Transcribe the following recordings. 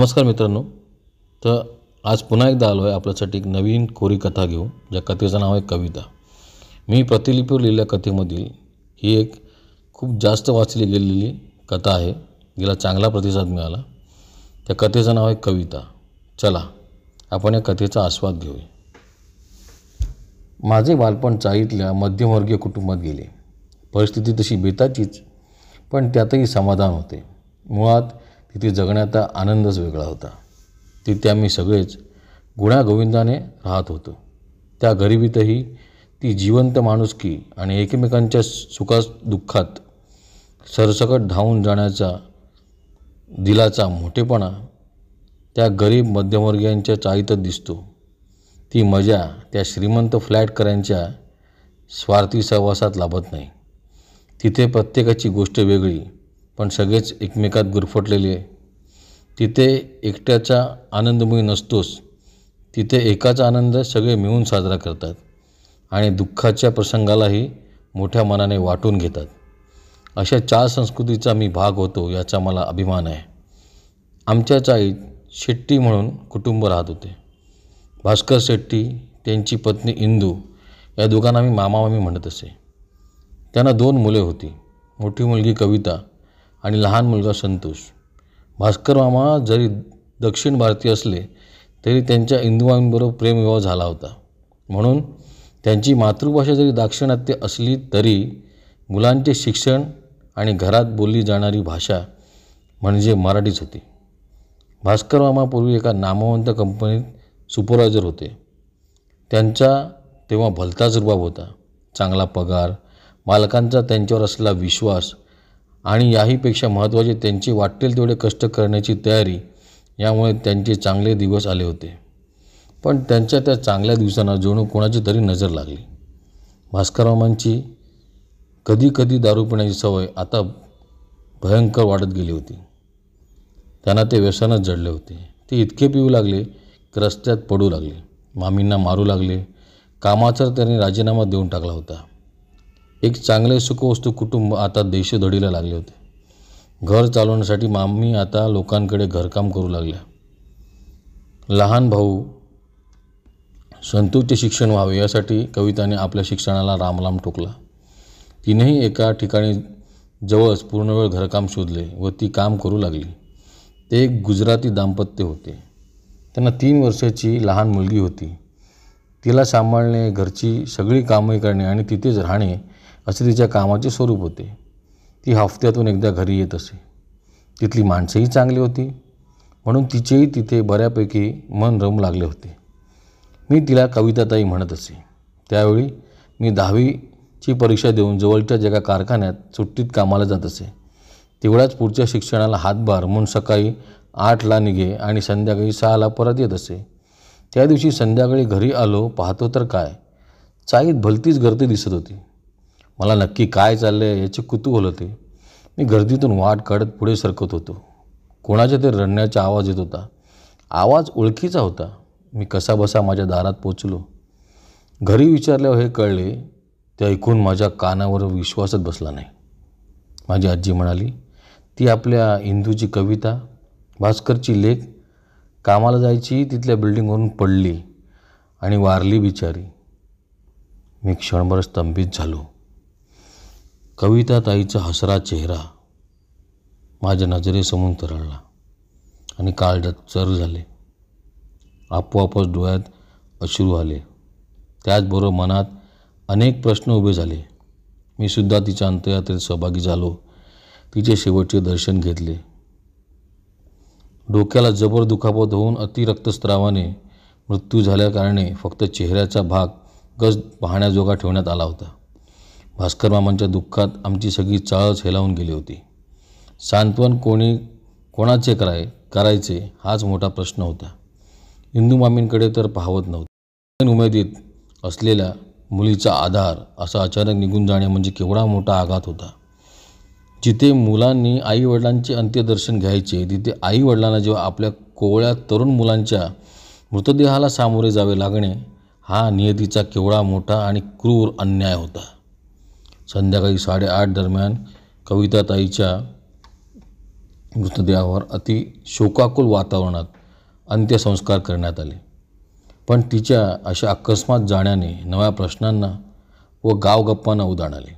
नमस्कार मित्रांनो. तर आज पुन्हा एकदा आलो आहे आपल्यासाठी एक नवीन कोरी कथा घेऊन, ज्या कथेचं नाव आहे कविता. मी प्रतिलिपीवर लिहिलेल्या कथेमधील ही एक खूप जास्त वाचली गेलेली कथा आहे. गेला चांगला प्रतिसाद मिळाला. त्या कथेचं नाव आहे कविता. चला आपण या कथेचा आस्वाद घेऊया. माझे बालपण चाळीतल्या मध्यमवर्गीय कुटुंबात गेले. परिस्थिती तशी बेताचीच, पण त्यातही समाधान होते. मुळात तिथे जगण्याचा आनंदच वेगळा होता. तिथे आम्ही सगळेच गुण्यागोविंदाने राहत होतो. त्या गरिबीतही ती जिवंत माणुसकी आणि एकमेकांच्या सुखात दुःखात सरसकट धावून जाण्याचा दिलाचा मोठेपणा त्या गरीब मध्यमवर्गीयांच्या चाळीतच दिसतो. ती मजा त्या श्रीमंत फ्लॅटकरांच्या स्वार्थी सहवासात लाभत नाही. तिथे प्रत्येकाची गोष्ट वेगळी, पण सगळेच एकमेकात गुरफटलेले. तिथे एकट्याचा आनंदमय नसतोच. तिथे एकाचा आनंद सगळे मिळून साजरा करतात आणि दुःखाच्या प्रसंगालाही मोठ्या मनाने वाटून घेतात. अशा चार संस्कृतीचा मी भाग होतो याचा मला अभिमान आहे. आमच्या चाळीत शेट्टी म्हणून कुटुंब राहत होते. भास्कर शेट्टी, त्यांची पत्नी इंदू, या दोघांना मी मामामामी म्हणत असे. त्यांना 2 मुले होती. मोठी मुलगी कविता आणि लहान मुलगा संतोष. भास्कर मामा जरी दक्षिण भारतीय असले तरी त्यांच्या इंदूमामींबरोबर प्रेमविवाह झाला होता. म्हणून त्यांची मातृभाषा जरी दाक्षिणात्य असली तरी मुलांचे शिक्षण आणि घरात बोलली जाणारी भाषा म्हणजे मराठीच होती. भास्कर मामा पूर्वी एका नामवंत कंपनीत सुपरवायझर होते. त्यांचा तेव्हा भलताच रुबाब होता. चांगला पगार, मालकांचा त्यांच्यावर असलेला विश्वास आणि याहीपेक्षा महत्त्वाचे त्यांचे वाटेल तेवढे कष्ट करण्याची तयारी, यामुळे त्यांचे चांगले दिवस आले होते. पण त्यांच्या त्या चांगल्या दिवसांना जणू कोणाची तरी नजर लागली. भास्करमामांची कधी कधी दारू पिण्याची सवय आता भयंकर वाढत गेली होती. त्यांना ते व्यसनच जडले होते. ते इतके पिऊ लागले की रस्त्यात पडू लागले, मामींना मारू लागले. कामाचा त्यांनी राजीनामा देऊन टाकला होता. एक चांगले सुखवस्तू कुटुंब आता देशोधडीला लागले होते. घर चालवण्यासाठी मामी आता लोकांकडे घरकाम करू लागल्या. लहान भाऊ संतोषचे शिक्षण व्हावे यासाठी कविताने आपल्या शिक्षणाला रामराम ठोकला. तिनेही एका ठिकाणी जवळच पूर्णवेळ घरकाम शोधले व ती काम करू लागली. ते एक गुजराती दाम्पत्य होते. त्यांना 3 वर्षाची लहान मुलगी होती. तिला सांभाळणे, घरची सगळी कामे करणे आणि तिथेच राहणे असे तिच्या कामाचे स्वरूप होते. ती हफ्त्यातून एकदा घरी येत असे. तिथली माणसंही चांगली होती, म्हणून तिचेही तिथे बऱ्यापैकी मन रमू लागले होते. मी तिला कविताताई म्हणत असे. त्यावेळी मी 10वीची परीक्षा देऊन जवळच्या एका कारखान्यात सुट्टीत कामाला जात असे. तेवढ्याच पुढच्या शिक्षणाला हातभार म्हणून सकाळी 8ला निघे आणि संध्याकाळी 6ला परत येत असे. त्या दिवशी संध्याकाळी घरी आलो पाहतो तर काय, चाळीत भलतीच गर्दी दिसत होती. मला नक्की काय चाललं आहे याचे कुतूहल होते. मी गर्दीतून वाट काढत पुढे सरकत होतो. कोणाच्या तरी रडण्याचा आवाज येत होता. आवाज ओळखीचा होता. मी कसाबसा माझ्या दारात पोचलो. घरी विचारल्यावर हे कळले. ते ऐकून माझ्या कानावर विश्वासच बसला नाही. माझी आजी म्हणाली, ती आपल्या इंदूची कविता, भास्करची लेक, कामाला जायची तिथल्या बिल्डिंगवरून पडली आणि वारली बिचारी. मी क्षणभर स्तंभित झालो. कविता ताईचा हसरा चेहरा माझ्या नजरेसमोर तरळला आणि काळजात चर झाले. आपोआपच डोळ्यात अश्रू आले. त्याचबरोबर मनात अनेक प्रश्न उभे झाले. मी सुद्धा तिच्या अंत्ययात्रेत सहभागी झालो. तिचे शेवटचे दर्शन घेतले. डोक्याला जबर दुखापत होऊन अतिरक्तस्रावाने मृत्यू झाल्याकारणे फक्त चेहऱ्याचा भाग गज पाहण्याजोगा ठेवण्यात आला होता. भास्कर मामांच्या दुःखात आमची सगळी चाळच हेलावून गेली होती. सांत्वन कोणाचे करायचे हाच मोठा प्रश्न होता. इंदू मामींकडे तर पाहवत नव्हते. उमेदीत असलेल्या मुलीचा आधार असा अचानक निघून जाणे म्हणजे केवढा मोठा आघात होता. जिथे मुलांनी आईवडिलांचे अंत्यदर्शन घ्यायचे, तिथे आईवडिलांना जेव्हा आपल्या कोवळ्या तरुण मुलांच्या मृतदेहाला सामोरे जावे लागणे, हा नियतीचा केवढा मोठा आणि क्रूर अन्याय होता. संध्याकाळी 8:30 दरम्यान कविताताईच्या मृतदेहावर अति शोकाकुल वातावरणात अंत्यसंस्कार करण्यात आले. पण तिच्या अशा अकस्मात जाण्याने नव्या प्रश्नांना व गावगप्पांना उधाण आले.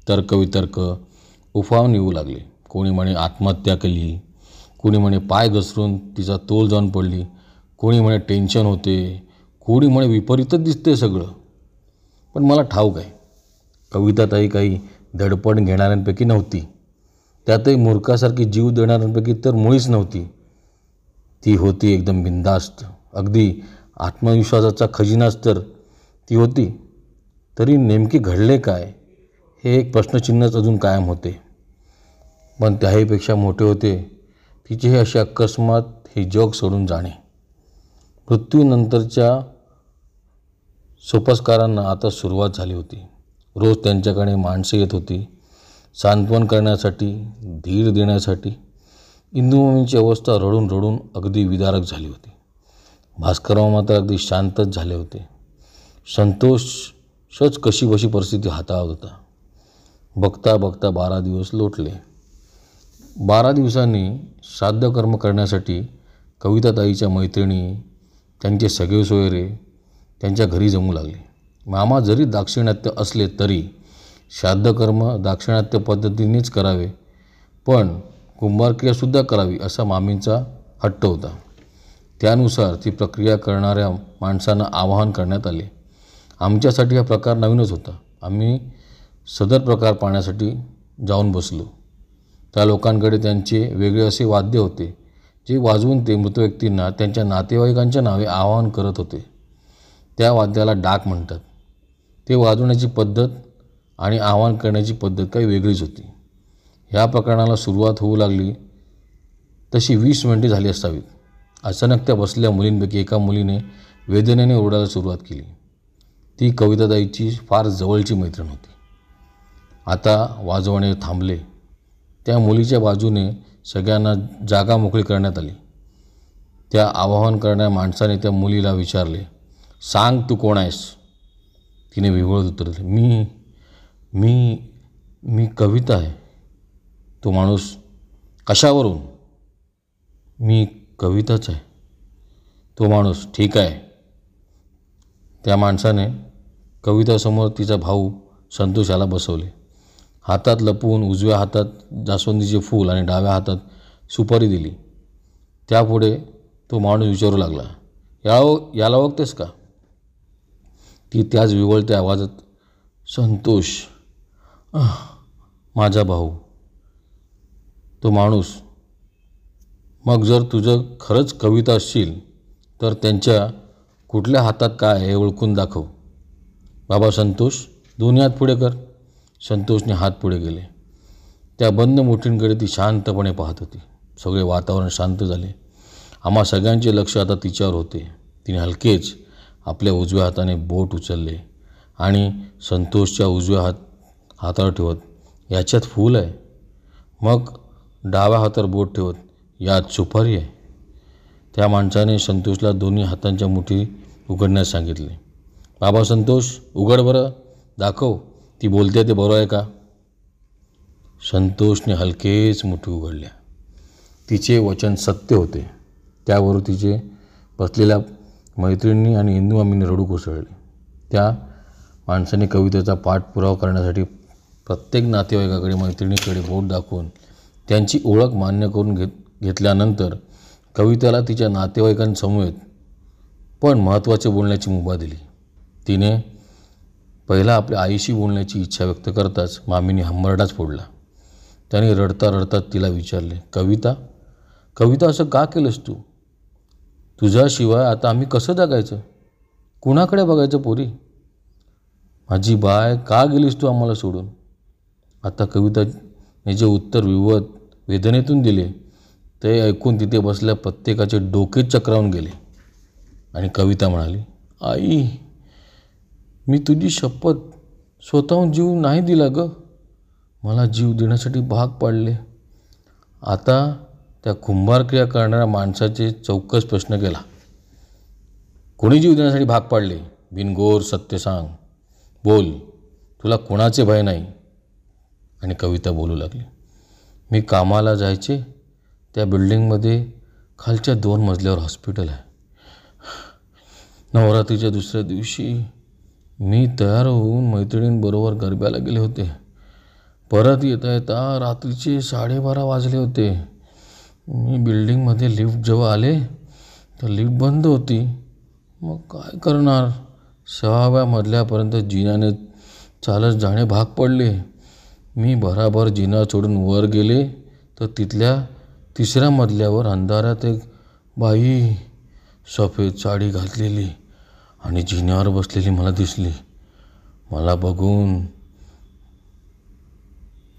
तर्कवितर्क उफावून येऊ लागले. कोणी म्हणे आत्महत्या केली, कोणी म्हणे पाय घसरून तिचा तोल जाऊन पडली, कोणी म्हणे टेन्शन होते, कोणी म्हणे विपरीतच दिसते सगळं. पण मला ठाऊक आहे, कविताताई काही धडपड घेणाऱ्यांपैकी नव्हती. त्यातही मूर्खासारखी जीव देणाऱ्यांपैकी तर मुळीच नव्हती. ती होती एकदम बिनधास्त, अगदी आत्मविश्वासाचा खजिनाच तर ती होती. तरी नेमके घडले काय हे एक प्रश्नचिन्हच अजून कायम होते. पण त्याहीपेक्षा मोठे होते तिचे हे असे अकस्मात हे जग सोडून जाणे. मृत्यूनंतरच्या सोपस्कारांना आता सुरुवात झाली होती. रोज त्यांच्याकडे माणसे येत होती, सांत्वन करण्यासाठी, धीर देण्यासाठी. इंदुमतीची अवस्था रडून रडून अगदी विदारक झाली होती. भास्करराव मात्र अगदी शांतच झाले होते. संतोषच कशीबशी परिस्थिती हाताळत होता. बघता बघता 12 दिवस लोटले. 12 दिवसांनी श्राद्धकर्म करण्यासाठी कविताताईच्या मैत्रिणी, त्यांचे सगळे सोयरे त्यांच्या घरी जमू लागले. मामा जरी दाक्षिणात्य असले तरी श्राद्धकर्म दाक्षिणात्य पद्धतीनेच करावे, पण कुंभारक्रियासुद्धा करावी असा मामींचा हट्ट होता. त्यानुसार ती प्रक्रिया करणाऱ्या माणसांना आवाहन करण्यात आले. आमच्यासाठी हा प्रकार नवीनच होता. आम्ही सदर प्रकार पाहण्यासाठी जाऊन बसलो. त्या लोकांकडे त्यांचे वेगळे असे वाद्य होते, जे वाजवून ते मृत व्यक्तींना त्यांच्या नातेवाईकांच्या नावे आवाहन करत होते. त्या वाद्याला डाक म्हणतात. ते वाजवण्याची पद्धत आणि आवाहन करण्याची पद्धत काही वेगळीच होती. ह्या प्रकरणाला सुरुवात होऊ लागली तशी 20 मिनिटे झाली असावीत. अचानक त्या बसलेल्या मुलींपैकी एका मुलीने वेदनेने ओरडायला सुरुवात केली. ती कविताताईची फार जवळची मैत्रीण होती. आता वाजवणे थांबले. त्या मुलीच्या बाजूने सगळ्यांना जागा मोकळी करण्यात आली. त्या आवाहन करणाऱ्या माणसाने त्या मुलीला विचारले, सांग तू कोण आहेस? तिने विव्हळत उत्तर दिले, मी मी मी कविता आहे. तो माणूस, कशावरून? मी कविताच आहे. तो माणूस, ठीक आहे. त्या माणसाने कवितासमोर तिचा भाऊ संतोष याला बसवले. हातात लपवून उजव्या हातात जास्वंदीचे फूल आणि डाव्या हातात सुपारी दिली. त्यापुढे तो माणूस विचारू लागला, याला ओळखतेस का? ती त्याच विवळत्या आवाजात, संतोष, माझा भाऊ. तो माणूस, मग जर तुझं खरंच कविता असशील तर त्यांच्या कुठल्या हातात काय हे ओळखून दाखव. बाबा संतोष, दोन्ही हात पुढे कर. संतोषने हात पुढे केले. त्या बंद मुठींकडे ती शांतपणे पाहत होती. सगळे वातावरण शांत झाले. आम्हा सगळ्यांचे लक्ष आता तिच्यावर होते. तिने हलकेच आपल्या उजव्या हाताने बोट उचलले आणि संतोषच्या उजव्या हातावर ठेवत, याच्यात फूल आहे. मग डाव्या हातावर बोट ठेवत, यात सुपारी आहे. त्या माणसाने संतोषला दोन्ही हातांच्या मुठी उघडण्यास सांगितले. बाबा संतोष, उघड बरं, दाखव ती बोलते ते बरोबर आहे का? संतोषने हलकेच मुठी उघडल्या. तिचे वचन सत्य होते. त्यावर तिचे बसलेल्या मैत्रिणी आणि इंदुमामींनी रडू कोसळले. त्या माणसाने कवितेचा पाठपुरावा करण्यासाठी प्रत्येक नातेवाईकाकडे, मैत्रिणीकडे बोट दाखवून त्यांची ओळख मान्य करून घेतल्यानंतर कवितेला तिच्या नातेवाईकांसमवेत पण महत्त्वाचे बोलण्याची मुभा दिली. तिने पहिला आपल्या आईशी बोलण्याची इच्छा व्यक्त करताच मामीने हंबरडाच फोडला. त्याने रडता रडता तिला विचारले, कविता असं का केलंस तू? तुझ्याशिवाय आता आम्ही कसं जगायचं? कुणाकडे बघायचं पोरी? माझी बाय, का गेलीस तू आम्हाला सोडून? आता कविताने जे उत्तर विवत वेदनेतून दिले ते ऐकून तिथे बसल्या प्रत्येकाचे डोकेच चक्रावून गेले. आणि कविता म्हणाली, आई, मी तुझी शपथ स्वतःहून जीव नाही दिला ग. मला जीव देण्यासाठी भाग पाडले. आता त्या कुंभारक्रिया करणाऱ्या माणसाचे चौकस प्रश्न केला, कोणी जीव देण्यासाठी भाग पाडले? बिनगोर सत्य सांग, बोल, तुला कोणाचे भय नाही. आणि कविता बोलू लागली, मी कामाला जायचे त्या बिल्डिंगमध्ये खालच्या 2 मजल्यावर हॉस्पिटल आहे. नवरात्रीच्या दुसऱ्या दिवशी मी तयार होऊन मैत्रिणींबरोबर गरब्याला गेले होते. परत येता येता रात्रीचे 12:30 वाजले होते. मी बिल्डिंगमध्ये लिफ्ट जेव्हा आले तर लिफ्ट बंद होती. मग काय करणार? 6व्या मजल्यापर्यंत जिन्याने चालत जाणे भाग पडले. मी भराभर जिना चढून वर गेले तर तिथल्या 3ऱ्या मजल्यावर अंधारात एक बाई सफेद साडी घातलेली आणि जिन्यावर बसलेली मला दिसली. मला बघून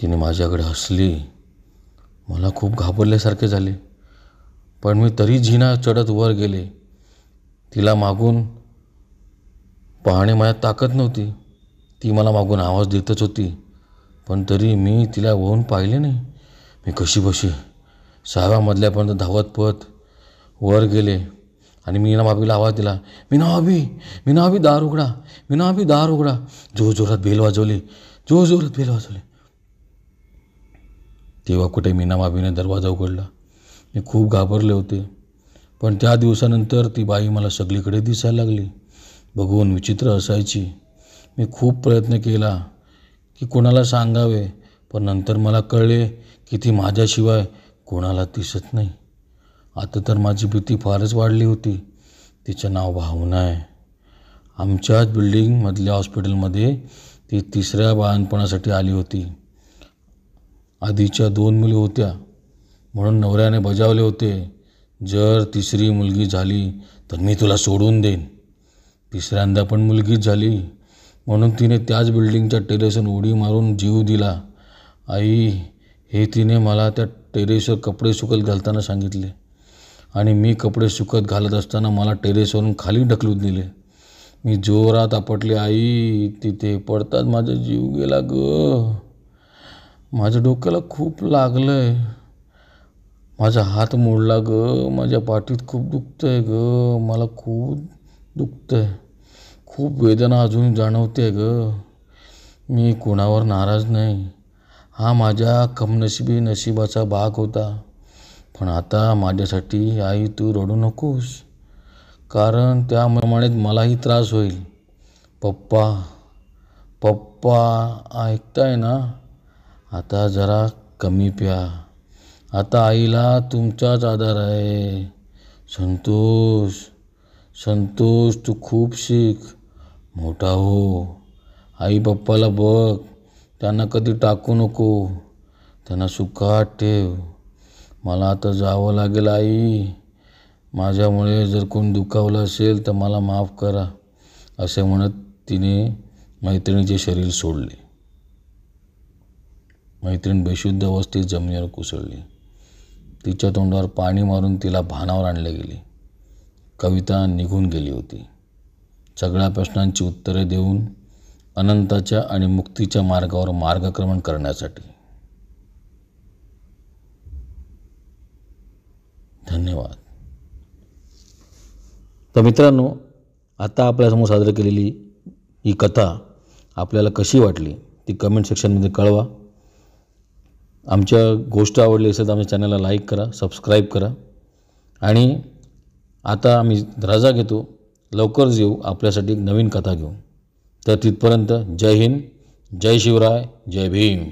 तिने माझ्याकडे हसली. मला खूप घाबरल्यासारखे झाले, पण मी तरी जिना चढत वर गेले. तिला मागून पाहणे माझ्यात ताकद नव्हती. ती मला मागून आवाज देतच होती, पण तरी मी तिला वळून पाहिले नाही. मी कशीबशी 6व्या मजल्यापर्यंत धावत पळत वर गेले आणि मीना भाभीला आवाज दिला, मीना भाभी दार उघडा, मीना भाभी दार उघडा. जोरजोरात बेल वाजवली. तेव्हा कुठे मीना भाभीने दरवाजा उघडला. मी खूप घाबरले होते, पण त्या दिवसानंतर ती बाई मला सगळीकडे दिसायला लागली. बघून विचित्र असायची. मी खूप प्रयत्न केला की कोणाला सांगावे, पण नंतर मला कळले की ती माझ्याशिवाय कोणाला दिसत नाही. आता तर माझी भीती फारच वाढली होती. तिचं नाव भावना आहे. आमच्याच बिल्डिंगमधल्या हॉस्पिटलमध्ये ती 3ऱ्या बाळंतपणासाठी आली होती. आधीच्या 2 मुली होत्या म्हणून नवऱ्याने बजावले होते, जर 3री मुलगी झाली तर मी तुला सोडून देईन. 3ऱ्यांदा पण मुलगीच झाली म्हणून तिने त्याच बिल्डिंगच्या टेरेसवर उडी मारून जीव दिला. आई, हे तिने मला त्या टेरेसवर कपडे सुकत घालताना सांगितले आणि मी कपडे सुकत घालत असताना मला टेरेसवरून खाली ढकलून दिले. मी जोरात आपटले, आई. तिथे पडताच माझा जीव गेला ग. माझ्या डोक्याला खूप लागलंय. माझा हात मोडला ग. माझ्या पाठीत खूप दुखतंय ग. मला खूप दुखतंय. खूप वेदना अजून जाणवते ग. मी कोणावर नाराज नाही. हा माझ्या कमनशिबी नशिबाचा भाग होता. पण आता माझ्यासाठी आई तू रडू नकोस, कारण त्याप्रमाणेच मलाही त्रास होईल. पप्पा ऐकताय ना? आता जरा कमी प्या. आता आईला तुमचाच आधार आहे. संतोष तू खूप शिक, मोठा हो. आई पप्पाला बघ, त्यांना कधी टाकू नको. त्यांना सुखात ठेव. मला आता जावं लागेल आई. माझ्यामुळे जर कोण दुखावलं असेल तर मला माफ करा, असे म्हणत तिने मैत्रिणीचे शरीर सोडले. मैत्रीण बेशुद्ध अवस्थेत जमिनीवर कोसळली. तिच्या तोंडावर पाणी मारून तिला भानावर आणले गेले. कविता निघून गेली होती, सगळ्या प्रश्नांची उत्तरे देऊन अनंताच्या आणि मुक्तीच्या मार्गावर मार्गक्रमण करण्यासाठी. धन्यवाद. तर मित्रांनो, आता आपल्यासमोर सादर केलेली ही कथा आपल्याला कशी वाटली ती कमेंट सेक्शनमध्ये कळवा. आमच्या गोष्ट आवडली असेल तर आमच्या चॅनलला लाईक करा, सबस्क्राईब करा. आणि आता आम्ही रजा घेतो. लवकरच येऊ आपल्यासाठी एक नवीन कथा घेऊन. तर तिथपर्यंत जय हिंद, जय शिवराय, जय भीम.